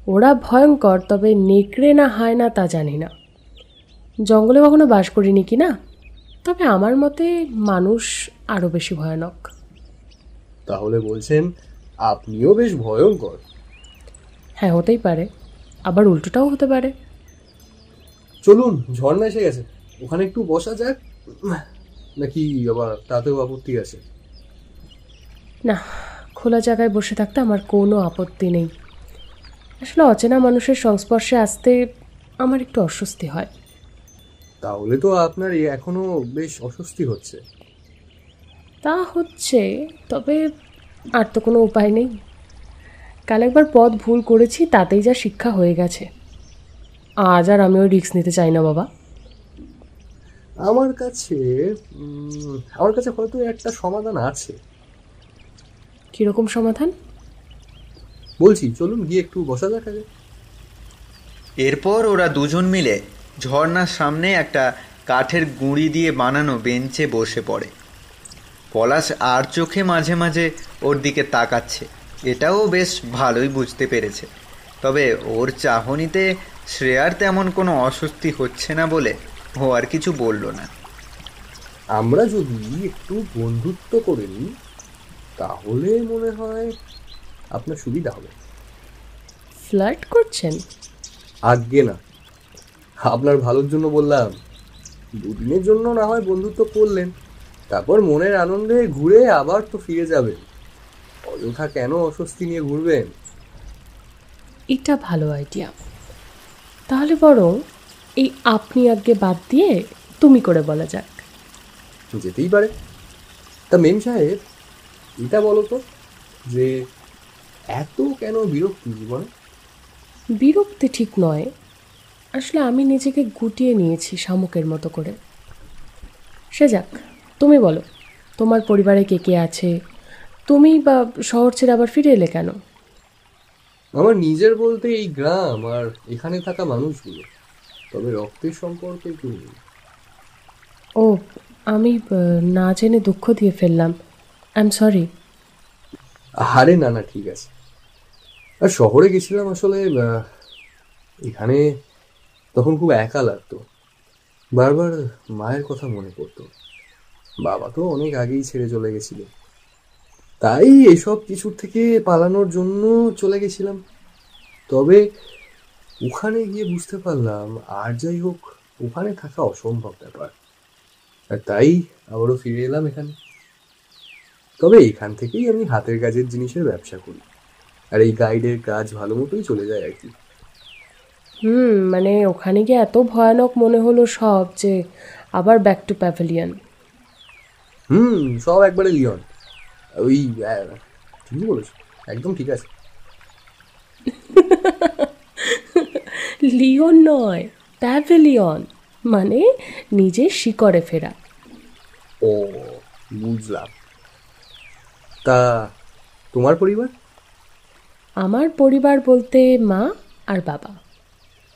ওরা ভয়ঙ্কর, তবে নেকড়ে না হয় না তা জানি না। জঙ্গলে কখনো বাস করিনি কি না, তবে আমার মতে মানুষ আরও বেশি ভয়ানক। তাহলে বলছেন আপনিও বেশ ভয়ঙ্কর? হ্যাঁ, হতেই পারে, আবার উল্টোটাও হতে পারে। চলুন, ঝর্ণা এসে গেছে, ওখানে একটু বসা যাক, নাকি আবার তাতেও আপত্তি আছে? না, খোলা জায়গায় বসে থাকতে আমার কোনো আপত্তি নেই। আসলে অচেনা মানুষের সংস্পর্শে আসতে আমার একটু অস্বস্তি হয়। তাহলে তো আপনার এখনো বেশ অস্বস্তি হচ্ছে। তা হচ্ছে, তবে আর তো কোনো উপায় নেই। কাল একবার পথ ভুল করেছি, তাতেই যা শিক্ষা হয়ে গেছে। আজ আর আমি ওই রিস্ক নিতে চাই না বাবা। আমার কাছে আমার কাছে হয়তো একটা সমাধান আছে। কীরকম সমাধান? বলছি, চলুন গিয়ে একটু বসা যাক আগে। এরপর ওরা দুজন মিলে ঝর্ণার সামনে একটা কাঠের গুঁড়ি দিয়ে বানানো বেঞ্চে বসে পড়ে। পলাশ আর চোখে মাঝে মাঝে ওর দিকে তাকাচ্ছে, এটাও বেশ ভালোই বুঝতে পেরেছে। তবে ওর চাহনিতে শ্রেয়ার তেমন কোনো অস্বস্তি হচ্ছে না বলে ও আর কিছু বলল না। আমরা যদি একটু বন্ধুত্ব করে নিই তাহলে মনে হয় আপনার সুবিধা হবে। ফ্লার্ট করছেন? আজ্ঞে না, আপনার ভালোর জন্য বললাম। দুদিনের জন্য না হয় বন্ধুত্ব করলেন, তারপর মনের আনন্দে ঘুরে আবার তো ফিরে যাবেন। অযথা কেন অস্বস্তি নিয়ে ঘুরবেন? এটা ভালো আইডিয়া। তাহলে বরং এই আপনি আগে বাদ দিয়ে তুমি করে বলা যাক। যেতেই পারে। তা মেম সাহেব, এটা বলো তো যে এত কেন বিরক্তি জীবনে? বিরক্তি ঠিক নয়, আসলে আমি নিজেকে গুটিয়ে নিয়েছি শামুকের মতো করে। সে যাক, তুমি বলো, তোমার পরিবারে কে কে আছে? তুমি বা শহর ছেড়ে আবার ফিরে এলে কেন? আমার নিজের বলতে এই গ্রাম আর এখানে থাকা মানুষগুলো, তবে রক্তের সম্পর্কে কেউ নেই। ও, আমি না জেনে দুঃখ দিয়ে ফেললাম, আই এম সরি। আরে না না, ঠিক আছে। আর শহরে গেছিলাম আসলে, এখানে তখন খুব একা লাগতো, বারবার মায়ের কথা মনে পড়তো। বাবা তো অনেক আগেই ছেড়ে চলে গেছিল, তাই এসব কিছুর থেকে পালানোর জন্য চলে গেছিলাম। তবে ওখানে গিয়ে বুঝতে পারলাম আর যাই হোক ওখানে থাকা অসম্ভব ব্যাপার, আর তাই আবারও ফিরে এলাম এখানে। তবে এখান থেকেই আমি হাতের কাজের জিনিসের ব্যবসা করি, আর এই গাইডের কাজ ভালো মতোই চলে যায় আর কি। মানে ওখানে গিয়ে এত ভয়ানক মনে হলো সব যে আবার ব্যাক টু প্যাভিলিয়ন। সব একবারে লিওন। ওই ঠিকই বলেছ, একদম ঠিক আছে। লিওন নয়, প্যাভিলিয়ন, মানে নিজের শিকড়ে ফেরা। ও বুঝলাম। তা তোমার পরিবার? আমার পরিবার বলতে মা আর বাবা।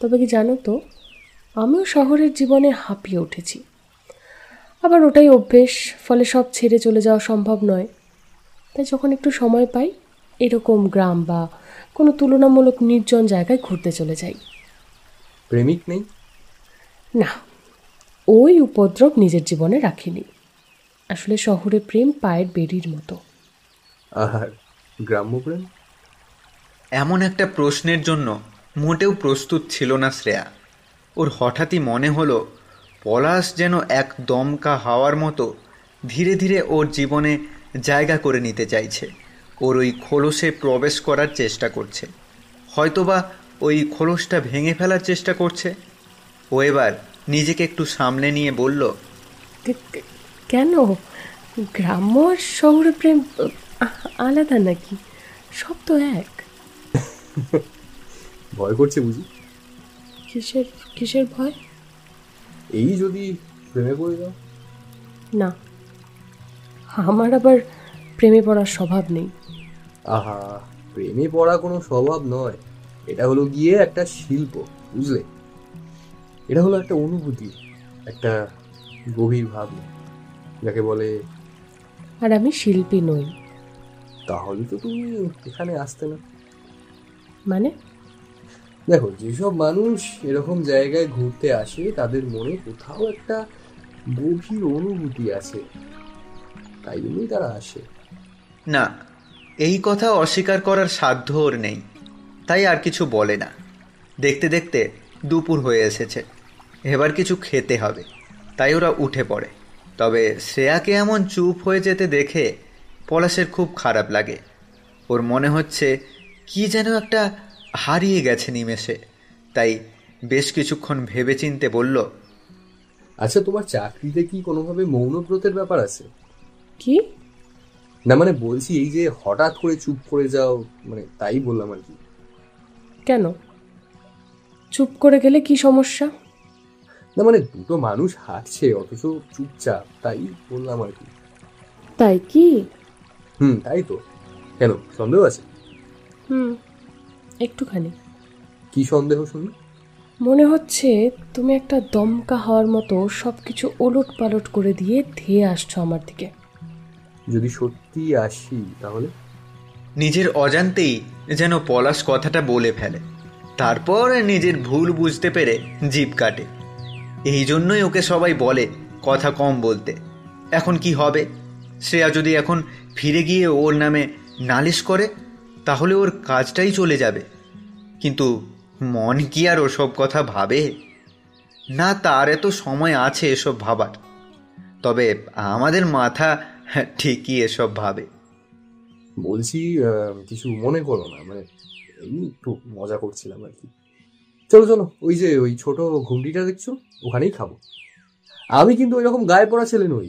তবে কি জানো তো, আমিও শহরের জীবনে হাঁপিয়ে উঠেছি। আবার ওটাই অভ্যেস, ফলে সব ছেড়ে চলে যাওয়া সম্ভব নয়। তাই যখন একটু সময় পাই এরকম গ্রাম বা কোনো তুলনামূলক নির্জন জায়গায় ঘুরতে চলে যাই। প্রেমিক নেই? না, ওই উপদ্রব নিজের জীবনে রাখিনি। আসলে শহরে প্রেম পায়ের বেড়ির মতো। আর গ্রাম্য প্রেম? এমন একটা প্রশ্নের জন্য মোটেও প্রস্তুত ছিল না শ্রেয়া। ওর হঠাৎই মনে হলো পলাশ যেন এক দমকা হাওয়ার মতো ধীরে ধীরে ওর জীবনে জায়গা করে নিতে চাইছে, ওর ওই খোলসে প্রবেশ করার চেষ্টা করছে, হয়তোবা ওই খোলসটা ভেঙে ফেলার চেষ্টা করছে। ও এবার নিজেকে একটু সামলে নিয়ে বলল, কেন? গ্রাম্য আর শহরে প্রেম আলাদা নাকি? সব তো এক। ভয় করছে বুঝি? কিসের কিসের ভয়? এই যদি প্রেমে পড়ে যাও? না, আমার আবার প্রেমে পড়ার স্বভাব নেই। আহা, প্রেমে পড়া কোনো স্বভাব নয়, এটা হলো গিয়ে একটা শিল্প, বুঝলে? এটা হলো একটা অনুভূতি, একটা গভীর ভাবনা, যাকে বলে। আর আমি শিল্পী নই। তাহলে তো তুমি এখানে আসতে না। মানে? দেখো, যেসব মানুষ এরকম জায়গায় ঘুরতে আসে তাদের মনে কোথাও একটা গভীর অনুভূতি আছে, তাই জন্যই তারা আসে। না, এই কথা অস্বীকার করার সাধ্য ওর নেই, তাই আর কিছু বলে না। দেখতে দেখতে দুপুর হয়ে এসেছে, এবার কিছু খেতে হবে, তাই ওরা উঠে পড়ে। তবে শ্রেয়াকে এমন চুপ হয়ে যেতে দেখে পলাশের খুব খারাপ লাগে। ওর মনে হচ্ছে কি যেন একটা হারিয়ে গেছে নিমেষে। তাই বেশ কিছুক্ষণ ভেবেচিন্তে বলল, আচ্ছা, তোমার চাকরিতে কি কোনোভাবে মৌনব্রতের ব্যাপার আছে? কি? না মানে বলছি, এই যে হঠাৎ করে চুপ করে যাও, মানে তাই বললাম আর কি। কেন? চুপ করে গেলে কি সমস্যা? না মানে দুটো মানুষ হাঁটছে অথচ চুপচাপ, তাই বললাম আর কি। তাই কি? তাই তো। কেন, সন্দেহ আছে? একটুখানি। কি সন্দেহ শুনি? মনে হচ্ছে তুমি একটা দমকা হওয়ার মতো সব কিছু ওলট পালট করে দিয়ে ধেয়ে আসছো আমার দিকে। যদি সত্যি আসি তাহলে? নিজের অজান্তেই যেন পলাশ কথাটা বলে ফেলে, তারপর নিজের ভুল বুঝতে পেরে জিভ কাটে। এই জন্যই ওকে সবাই বলে কথা কম বলতে। এখন কি হবে? শ্রেয়া যদি এখন ফিরে গিয়ে ওর নামে নালিশ করে তাহলে ওর কাজটাই চলে যাবে। কিন্তু মন কি আর ওসব কথা ভাবে? না, তার এত সময় আছে এসব ভাবার। তবে আমাদের মাথা ঠিকই এসব ভাবে। বলছি, কিছু মনে করো না, মানে এমনি একটু মজা করছিলাম আর কি। চলো চলো, ওই যে ওই ছোট ঘুমটিটা দেখছো, ওখানেই খাবো। আমি কিন্তু ওই রকম গায়ে পড়া ছেলে নই,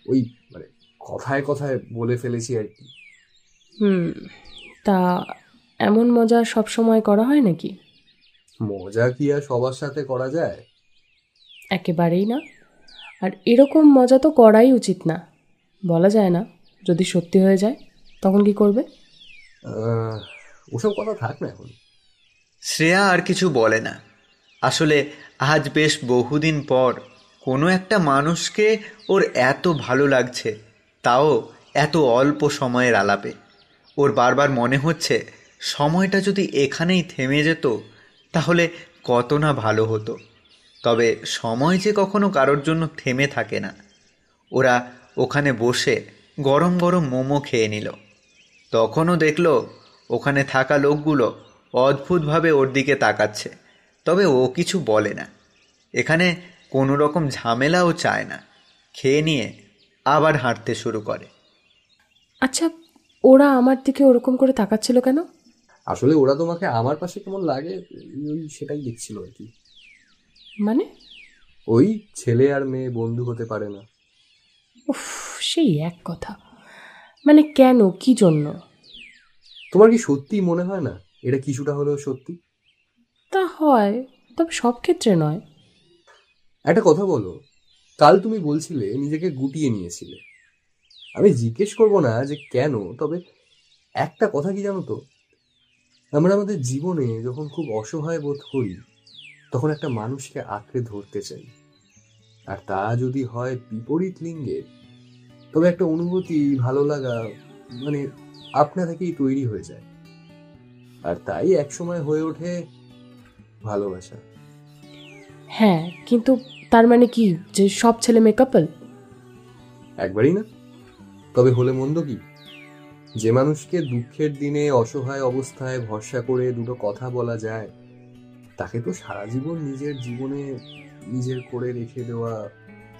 ওই মানে কথায় কথায় বলে ফেলেছি আর কি। তা এমন মজা সব সময় করা হয় নাকি? মজা কি আর সবার সাথে করা যায়? একেবারেই না। আর এরকম মজা তো করাই উচিত না। বলা যায় না, যদি সত্যি হয়ে যায় তখন কি করবে? ওসব কথা থাক না এখন। শ্রেয়া আর কিছু বলে না। আসলে আজ বেশ বহুদিন পর কোনো একটা মানুষকে ওর এত ভালো লাগছে, তাও এত অল্প সময়ের আলাপে। ওর বারবার মনে হচ্ছে সময়টা যদি এখানেই থেমে যেত তাহলে কত না ভালো হতো। তবে সময় যে কখনো কারোর জন্য থেমে থাকে না। ওরা ওখানে বসে গরম গরম মোমো খেয়ে নিল। তখনও দেখল ওখানে থাকা লোকগুলো অদ্ভুতভাবে ওর দিকে তাকাচ্ছে। তবে ও কিছু বলে না। এখানে কোনো রকম ঝামেলাও চায় না। খেয়ে নিয়ে আবার হাঁটতে শুরু করে। আচ্ছা, ওরা আমার দিকে ওরকম করে তাকাচ্ছিল কেন? আসলে ওরা তোমাকে আমার পাশে কেমন লাগে ওই সেটাই দেখছিল আর কি। মানে? ওই ছেলে আর মেয়ে বন্ধু হতে পারে না। উফ, সেই এক কথা। মানে কেন, কি জন্য? তোমার কি সত্যি মনে হয় না এটা কিছুটা হলেও সত্যি? তা হয়, তবে সব ক্ষেত্রে নয়। একটা কথা বলো, কাল তুমি বলছিলে নিজেকে গুটিয়ে নিয়েছিলে। আমি জিজ্ঞেস করবো না যে কেন, তবে একটা কথা কি জানো তো, আমরা আমাদের জীবনে যখন খুব অসহায় বোধ করি তখন একটা মানুষকে আঁকড়ে ধরতে চাই, আর তা যদি হয় বিপরীত লিঙ্গের, তবে একটা অনুভূতি, ভালো লাগা, মানে আপনা থেকেই তৈরি হয়ে যায়। আর তাই একসময় হয়ে ওঠে ভালোবাসা। হ্যাঁ, কিন্তু তার মানে কি যে সব ছেলে মেয়ে কাপল? একবারই না, তবে হলে মন্দ কি? যে মানুষকে দুঃখের দিনে অসহায় অবস্থায় ভরসা করে দুটো কথা বলা যায়, তাকে তো সারা জীবন নিজের জীবনে নিজের করে রেখে দেওয়া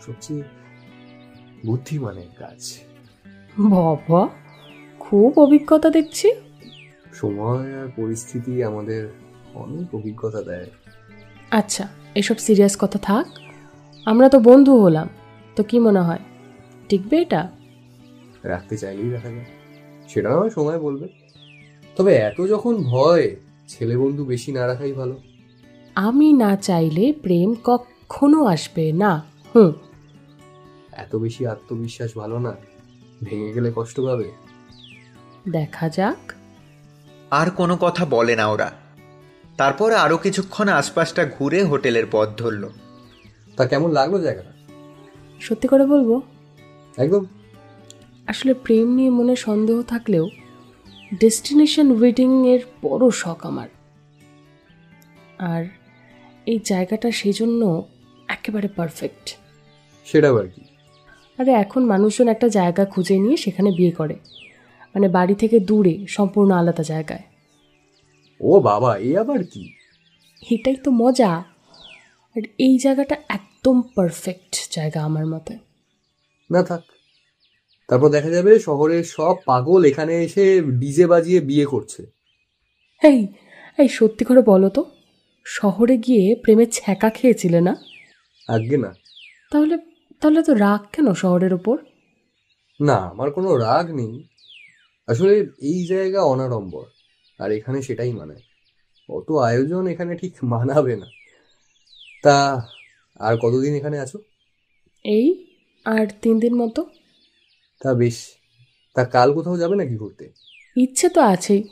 সবচেয়ে বুদ্ধিমানের কাজ। বাবা, খুব অভিজ্ঞতা দেখছি। সময় আর পরিস্থিতি আমাদের অনেক অভিজ্ঞতা দেয়। আচ্ছা, এসব সিরিয়াস কথা থাক। আমরা তো বন্ধু হলাম, তো কি মনে হয় টিকবে এটা? রাখতে চাইলেই রাখা যায়, সেটা নয় সময় বলবে। তবে এত যখন ভয়, ছেলে বন্ধু বেশি না রাখাই ভালো। আমি না চাইলে প্রেম কখনো আসবে না। এত বেশি আত্মবিশ্বাস ভালো না, ভেঙে গেলে কষ্ট পাবে। দেখা যাক। আর কোনো কথা বলে না ওরা। তারপর আরও কিছুক্ষণ আশপাশটা ঘুরে হোটেলের পথ ধরল। তা কেমন লাগলো জায়গাটা? সত্যি করে বলবো, একদম। আসলে প্রেম নিয়ে মনে সন্দেহ থাকলেও ডেস্টিনেশন ওয়েডিং এর বড় শখ আমার। আর এই জায়গাটা সেই জন্য একেবারে পারফেক্ট। সেটা আবার কি? আরে এখন মানুষজন একটা জায়গা খুঁজে নিয়ে সেখানে বিয়ে করে, মানে বাড়ি থেকে দূরে, সম্পূর্ণ আলাদা জায়গায়। ও বাবা, এ আবার কি? এটাই তো মজা। আর এই জায়গাটা একদম পারফেক্ট জায়গা আমার মতে। না থাক, তারপর দেখা যাবে শহরের সব পাগল এখানে এসে ডিজে বাজিয়ে বিয়ে করছে। এই এই সত্যি করে বলো তো, শহরে গিয়ে প্রেমে ছ্যাঁকা খেয়েছিলে না? আজ্ঞে না। তাহলে তাহলে তো রাগ কেন শহরের ওপর? না, আমার কোনো রাগ নেই। আসলে এই জায়গা অনাড়ম্বর, আর এখানে সেটাই মানায়। অত আয়োজন এখানে ঠিক মানাবে না। তা আর কতদিন এখানে আছো? এই আর 3 দিন মতো। তা বেশ, তা কাল কোথাও যাবে নাকি ঘুরতে? ইচ্ছে তো আছেই।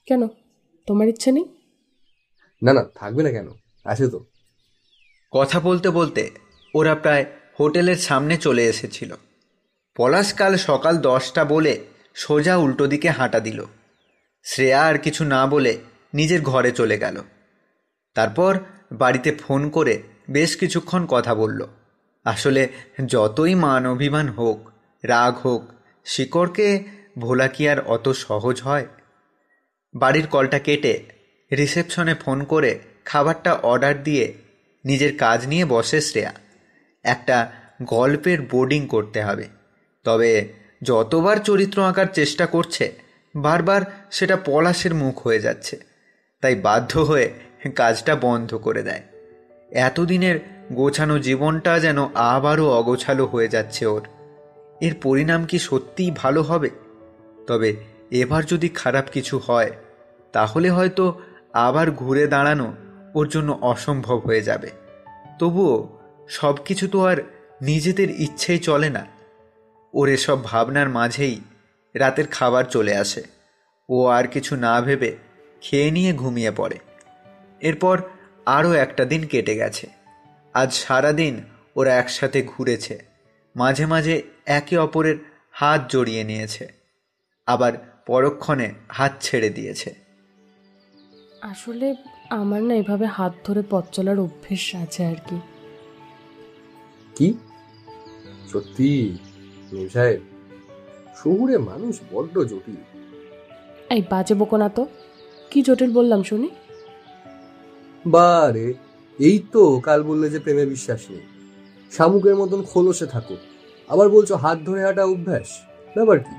কেন, তোমার ইচ্ছে নেই? না না, থাকবে না কেন, আছে তো। কথা বলতে বলতে ওরা প্রায় হোটেলের সামনে চলে এসেছিল। পলাশ কাল সকাল 10টা বলে সোজা উল্টো দিকে হাঁটা দিল। শ্রেয়া আর কিছু না বলে নিজের ঘরে চলে গেল। তারপর বাড়িতে ফোন করে বেশ কিছুক্ষণ কথা বলল। আসলে যতই মান অভিমান হোক, রাগ হোক, শিকড়কে ভোলা কি আর অত সহজ হয়? বাড়ির কলটা কেটে রিসেপশনে ফোন করে খাবারটা অর্ডার দিয়ে নিজের কাজ নিয়ে বসে শ্রেয়া। একটা গল্পের বোর্ডিং করতে হবে, তবে যতবার চরিত্র আঁকার চেষ্টা করছে বারবার সেটা পলাশের মুখ হয়ে যাচ্ছে। তাই বাধ্য হয়ে কাজটা বন্ধ করে দেয়। এতদিনের গোছানো জীবনটা যেন আবারও অগোছালো হয়ে যাচ্ছে ওর। এর পরিণাম কি সত্যিই ভালো হবে? তবে এবার যদি খারাপ কিছু হয় তাহলে হয়তো আবার ঘুরে দাঁড়ানো ওর জন্য অসম্ভব হয়ে যাবে। তবুও সব কিছু তো আর নিজেদের ইচ্ছেই চলে না। ওর এসব ভাবনার মাঝেই রাতের খাবার চলে আসে। ও আর কিছু না ভেবে খেয়ে নিয়ে ঘুমিয়ে পড়ে। এরপর আরও একটা দিন কেটে গেছে। আজ সারাদিন ওরা একসাথে ঘুরেছে, মাঝে মাঝে একে অপরের হাত জড়িয়ে নিয়েছে, আবার পরক্ষণে হাত ছেড়ে দিয়েছে। আসলে আমার না এভাবে হাত ধরে পথ চলার অভ্যেস আছে আর কি। কি সত্যি? মেম সাহেব, শহুরে মানুষ বড্ড জটিল। এই বাজে বকো না তো, কি জটিল বললাম শুনি? বারে, এই তো কাল বললে যে প্রেমে বিশ্বাস নেই, শামুকের মতন খোলসে থাকো, আবার বলছো হাত ধরে হাঁটা অভ্যাস। ব্যাপার কি?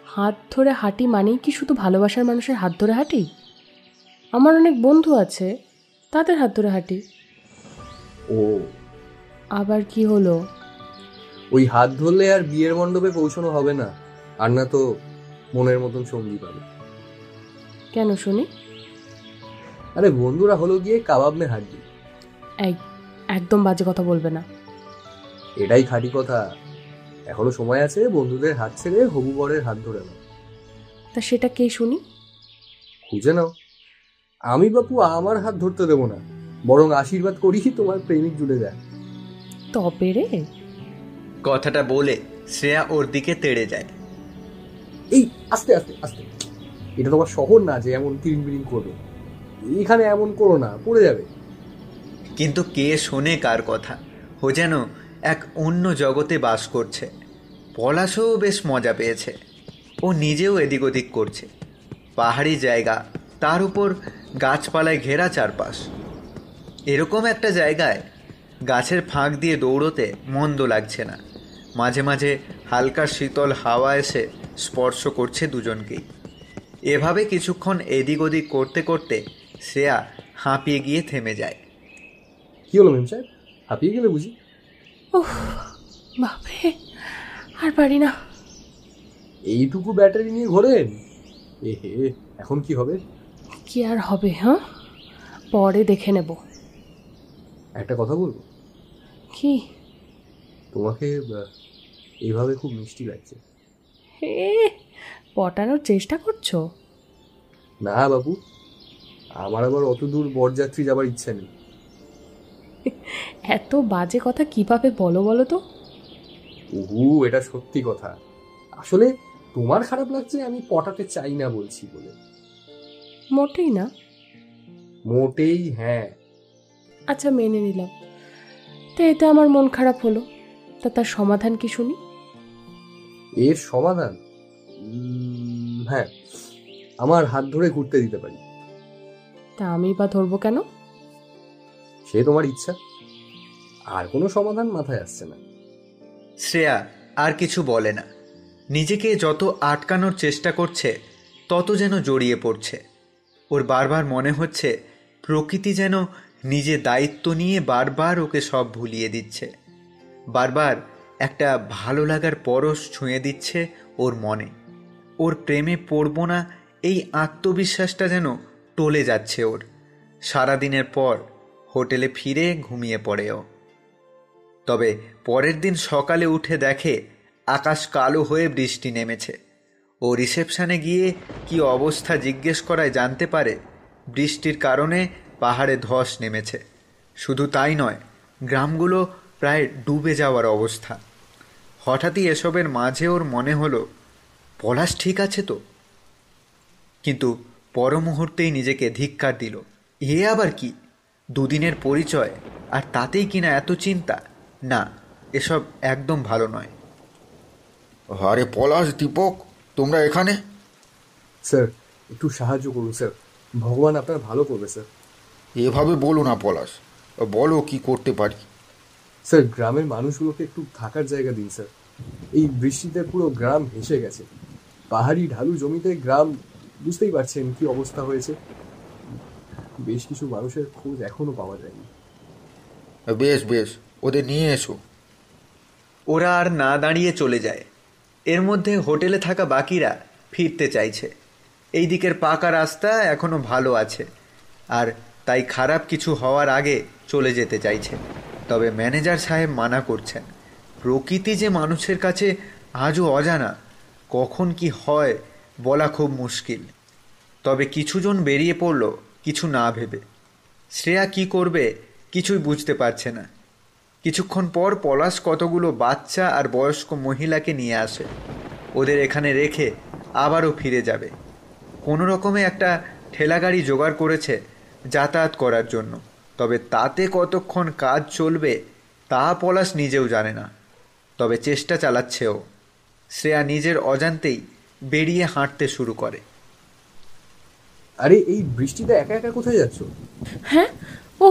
হাত ধরে হাঁটি মানেই কি শুধু ভালোবাসার মানুষের হাত ধরে হাঁটি? আমার অনেক বন্ধু আছে, তাদের হাত ধরে হাঁটি। ও, আবার কি হলো? ওই হাত ধরলে আর বিয়ের মণ্ডপে পৌঁছানো হবে না, আর না তো মনের মতন সঙ্গী পাবে। কেন শুনি? আরে বন্ধুরা হলো গিয়ে কাবাব মে হাড্ডি। একদম বাজে কথা বলবে না। এটাই খাঁটি কথা। এখনো সময় আছে, বন্ধুদের হাত ছেড়ে হবু বরের হাত ধরে নাও। তা সেটা কে শুনি? খুঁজে নাও। আমি বাপু আমার হাত ধরতে দেবো না, বরং আশীর্বাদ করি তোমার প্রেমিক জুড়ে যায়। তবে রে। কথাটা বলে শ্রেয়া ওর দিকে তেড়ে যায়। এই আস্তে আস্তে আস্তে, এটা তোমার শহর না যে এমন কিরিং বিরিং করবে। এখানে এমন করো না, পড়ে যাবে। কিন্তু কে শোনে কার কথা? ও যেন এক অন্য জগতে বাস করছে। পলাশও বেশ মজা পেয়েছে। ও নিজেও এদিক ওদিক করছে। পাহাড়ি জায়গা, তার উপর গাছপালায় ঘেরা চারপাশ। এরকম একটা জায়গায় গাছের ফাঁক দিয়ে দৌড়তে মন্দ লাগছে না। মাঝে মাঝে হালকা শীতল হাওয়া এসে স্পর্শ করছে দুজনকেই। এভাবে কিছুক্ষণ এদিক ওদিক করতে করতে শ্রেয়া হাঁপিয়ে গিয়ে থেমে যায়। কি হলো মেম সাহেব, হাঁপিয়ে গেলে বুঝি? ওহ বাপরে, আর পারি না। এইটুকু ব্যাটারি নিয়ে ঘোরেন? এহে, এখন কি হবে? কি আর হবে? হ্যাঁ, পরে দেখে নেব। একটা কথা বলবো? কি? তোমাকে এইভাবে খুব মিষ্টি লাগছে। হে, পটানোর চেষ্টা করছো? না বাবু, আমার আবার অত দূর বরযাত্রী যাবার ইচ্ছা নেই। এত বাজে কথা কিভাবে বলো বলো তো? ওহু, এটা সত্যি কথা। আসলে তোমার খারাপ লাগছে আমি পটাতে চাই না বলছি বলে। মোটেই না। মোটেই হ্যাঁ। আচ্ছা মেনে নিলাম, তো এতে আমার মন খারাপ হলো, তা তার সমাধান কি শুনি? এর সমাধান? হ্যাঁ, আমার হাত ধরে ঘুরতে দিতে পারি। তা আমি বা ধরবো কেন? সে তোমার ইচ্ছা। আর কোনো সমাধান মাথায় আসছে না। শ্রেয়া আর কিছু বলে না। নিজেকে যত আটকানোর চেষ্টা করছে তত যেন জড়িয়ে পড়ছে। ওর বারবার মনে হচ্ছে প্রকৃতি যেন নিজে দায়িত্ব নিয়ে বারবার ওকে সব ভুলিয়ে দিচ্ছে। বারবার একটা ভালো লাগার পরশ ছুঁয়ে দিচ্ছে ওর মনে। ওর প্রেমে পড়ব না এই আত্মবিশ্বাসটা যেন টলে যাচ্ছে ওর। সারাদিনের পর হোটেলে ফিরে ঘুমিয়ে পড়ে ও। তবে পরের দিন সকালে উঠে দেখে আকাশ কালো হয়ে বৃষ্টি নেমেছে। ও রিসেপশনে গিয়ে কি অবস্থা জিজ্ঞেস করায় জানতে পারে বৃষ্টির কারণে পাহাড়ে ধস নেমেছে। শুধু তাই নয়, গ্রামগুলো প্রায় ডুবে যাওয়ার অবস্থা। হঠাৎই এসবের মাঝে ওর মনে হলো পলাশ ঠিক আছে তো। কিন্তু পর মুহূর্তেই নিজেকে ধিক্কার দিল। এ আবার কি? দুদিনের পরিচয় আর তাতেই কিনা এত চিন্তা? না, এসব একদম ভালো নয়। আরে পলাশ, দীপক, তোমরা এখানে? স্যার একটু সাহায্য করুন স্যার, ভগবান আপনার ভালো করবে স্যার। এভাবে বলো না পলাশ, বলো কি করতে পারি। স্যার গ্রামের মানুষগুলোকে একটু থাকার জায়গা দিন স্যার। এই বৃষ্টিতে পুরো গ্রাম ভেসে গেছে। পাহাড়ি ঢালু জমিতে গ্রাম, বুঝতেই পারছেন কি অবস্থা হয়েছে। বেশ কিছু মানুষের খোঁজ এখনো পাওয়া যায়নি। বেশ বেশ, ওদের নিয়ে এসো। ওরা আর না দাঁড়িয়ে চলে যায়। এর মধ্যে হোটেলে থাকা বাকিরা ফিরতে চাইছে। এই দিকের পাকা রাস্তা এখনও ভালো আছে, আর তাই খারাপ কিছু হওয়ার আগে চলে যেতে চাইছে। তবে ম্যানেজার সাহেব মানা করছেন। প্রকৃতি যে মানুষের কাছে আজও অজানা, কখন কি হয় বলা খুব মুশকিল। তবে কিছুজন বেরিয়ে পড়ল কিছু না ভেবে। শ্রেয়া কি করবে কিছুই বুঝতে পারছে না। কিছুক্ষণ পর পলাশ কতগুলো বাচ্চা আর বয়স্ক মহিলাকে নিয়ে আসে। ওদের এখানে রেখে আবারও ফিরে যাবে। কোনো রকমে একটা ঠেলাগাড়ি জোগাড় করেছে যাতায়াত করার জন্য। তবে তাতে কতক্ষণ কাজ চলবে তা পলাশ নিজেও জানে না। তবে চেষ্টা চালাচ্ছে ও। শ্রেয়া নিজের অজান্তেই বেরিয়ে হাঁটতে শুরু করে। আরে এই বৃষ্টিতে একা একা কোথায় যাচ্ছ? হ্যাঁ, ও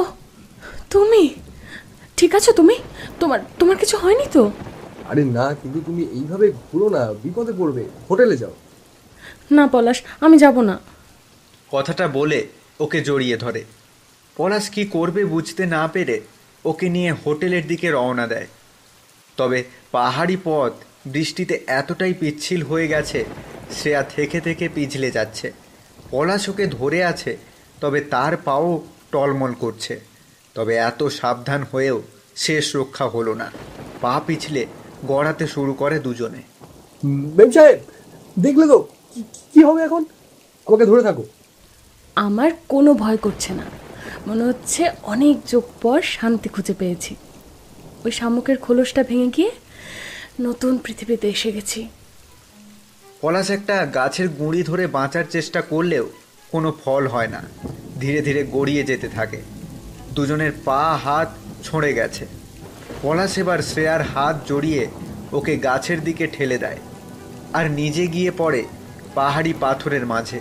তুমি ঠিক আছো? তুমি তোমার তোমার কিছু হয়নি তো? আরে না, কিন্তু তুমি এইভাবে ঘুরো না, বিপদে পড়বে। হোটেলে যাও। না পলাশ, আমি যাব না। কথাটা বলে ওকে জড়িয়ে ধরে। পলাশ কি করবে বুঝতে না পেরে ওকে নিয়ে হোটেলের দিকে রওনা দেয়। তবে পাহাড়ি পথ বৃষ্টিতে এতটাই পিচ্ছিল হয়ে গেছে, শ্রেয়া থেকে থেকে পিছলে যাচ্ছে। পলাশ ওকে ধরে আছে, তবে তার পাও টলমল করছে। তবে এত সাবধান হয়েও শেষ রক্ষা হলো না। পা পিছলে গড়াতে শুরু করে দুজনে। মেম সাহেব, দেখলে তো কি হবে এখন? আমাকে ধরে থাকো। আমার কোনো ভয় করছে না, মনে হচ্ছে অনেক যুগ পর শান্তি খুঁজে পেয়েছি। ওই শামুকের খোলসটা ভেঙে গিয়ে নতুন পৃথিবীতে এসে গেছি। পলাশ একটা গাছের গুঁড়ি ধরে বাঁচার চেষ্টা করলেও কোনো ফল হয় না। ধীরে ধীরে গড়িয়ে যেতে থাকে। দুজনের পা হাত ছড়ে গেছে। পলাশ এবার শ্রেয়ার হাত জড়িয়ে ওকে গাছের দিকে ঠেলে দেয় আর নিজে গিয়ে পড়ে পাহাড়ি পাথরের মাঝে।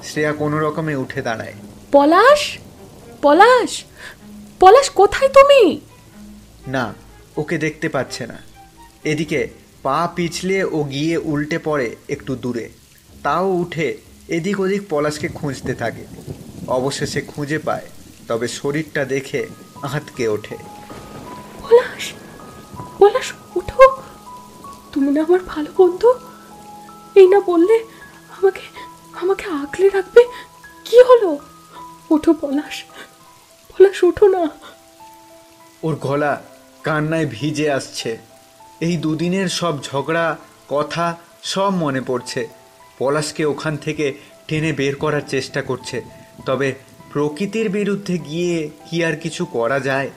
শ্রেয়া কোনো রকমে উঠে দাঁড়ায়। পলাশ, পলাশ, পলাশ, কোথায় তুমি? না, ওকে দেখতে পাচ্ছে না। এদিকে পা পিছলে ও গিয়ে উল্টে পড়ে একটু দূরে। তাও উঠে এদিক ওদিক পলাশকে খুঁজতে থাকে। অবশেষে খুঁজে পায়, তবে শরীরটা দেখে আঁতকে ওঠে। পলাশ, পলাশ, উঠো। তুমি না আমার ভালো বন্ধু, এই না বললে আমাকে আমাকে আগলে রাখবে? কি হলো? ওঠো পলাশ, পলাশ, ওঠো না। ওর গলা কান্নায় ভিজে আসছে। এই দুদিনের সব ঝগড়া কথা সব মনে পড়ছে। পলাশকে ওখান থেকে টেনে বের করার চেষ্টা করছে, তবে প্রকৃতির বিরুদ্ধে গিয়ে কি আর কিছু করা যায়?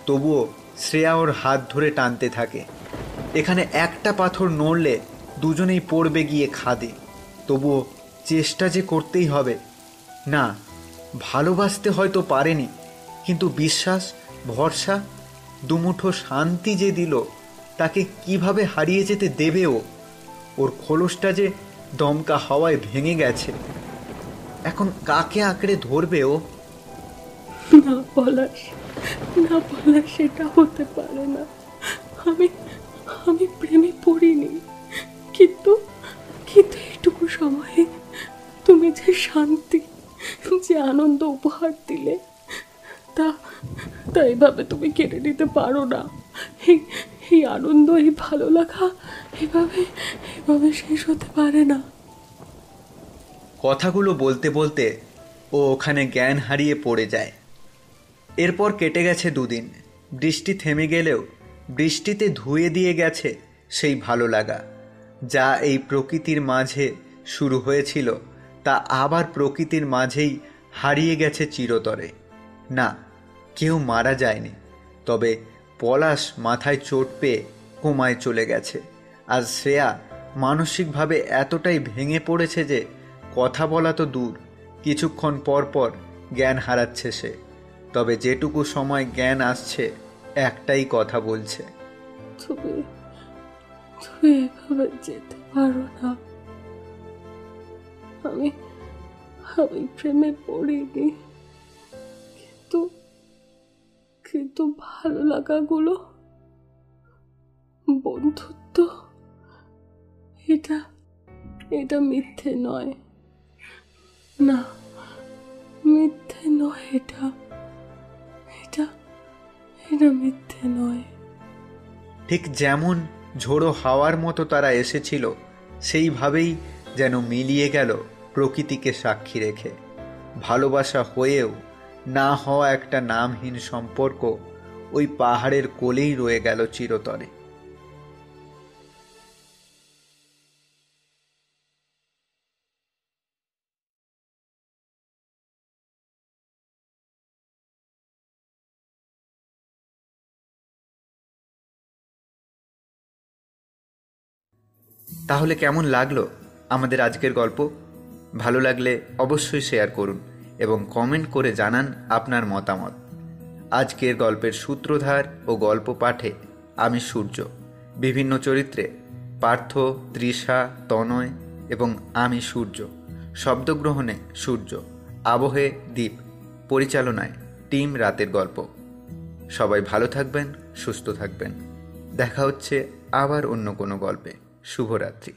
তবুও শ্রেয়া ওর হাত ধরে টানতে থাকে। এখানে একটা পাথর নড়লে দুজনেই পড়বে গিয়ে খাদে। তবুও চেষ্টা যে করতেই হবে। না, ভালোবাসতে হয়তো পারেনি, কিন্তু বিশ্বাস, ভরসা, দুমুঠো শান্তি যে দিল, তাকে কিভাবে হারিয়ে যেতে দেবে ও? ওর খোলসটা যে দমকা হাওয়ায় ভেঙে গেছে। এখন কাকে আঁকড়ে ধরবে ও? না পলাশ, না পলাশ, সেটা হতে পারে না। আমি আমি প্রেমে পড়িনি, কিন্তু কিন্তু এইটুকু সময়ে তুমি যে শান্তি, যে আনন্দ উপহার দিলে, তা তা এভাবে তুমি কেড়ে নিতে পারো না। এই এই আনন্দ, এই ভালো লাগা এভাবে এভাবে শেষ হতে পারে না। কথাগুলো বলতে বলতে ও ওখানে জ্ঞান হারিয়ে পড়ে যায়। এরপর কেটে গেছে দুদিন। বৃষ্টি থেমে গেলেও বৃষ্টিতে ধুয়ে দিয়ে গেছে সেই ভালো লাগা, যা এই প্রকৃতির মাঝে শুরু হয়েছিল, তা আবার প্রকৃতির মাঝেই হারিয়ে গেছে চিরতরে। না, কেউ মারা যায়নি, তবে পলাশ মাথায় চোট পেয়ে কোমায় চলে গেছে। আর শ্রেয়া মানসিকভাবে এতটাই ভেঙে পড়েছে যে কথা বলা তো দূর, কিছুক্ষণ পর পর জ্ঞান হারাচ্ছে সে। তবে যেটুকু সময় জ্ঞান আসছে, একটাই কথা বলছে। তুমি তুমি এভাবে যেতে পারো না। আমি আমি প্রেমে পড়িনি, কিন্তু কিন্তু ভালো লাগাগুলো, বন্ধুত্ব, এটা এটা মিথ্যে নয়। না, মিথ্যে নয়, এটা এটা এটা মিথ্যে নয়। ঠিক যেমন ঝোড়ো হাওয়ার মতো তারা এসেছিল, সেইভাবেই যেন মিলিয়ে গেল প্রকৃতিকে সাক্ষী রেখে। ভালোবাসা হয়েও না হওয়া একটা নামহীন সম্পর্ক ওই পাহাড়ের কোলেই রয়ে গেল চিরতরে। তাহলে কেমন লাগলো আমাদের আজকের গল্প? ভালো লাগলে অবশ্যই শেয়ার করুন এবং কমেন্ট করে জানান আপনার মতামত। আজকের গল্পের সূত্রধার ও গল্প পাঠে আমি সূর্য। বিভিন্ন চরিত্রে পার্থ, তৃষা, তনয় এবং আমি সূর্য। শব্দগ্রহণে সূর্য, আবহে দ্বীপ, পরিচালনায় টিম রাতের গল্প। সবাই ভালো থাকবেন, সুস্থ থাকবেন। দেখা হচ্ছে আবার অন্য কোনো গল্পে। শুভরাত্রি।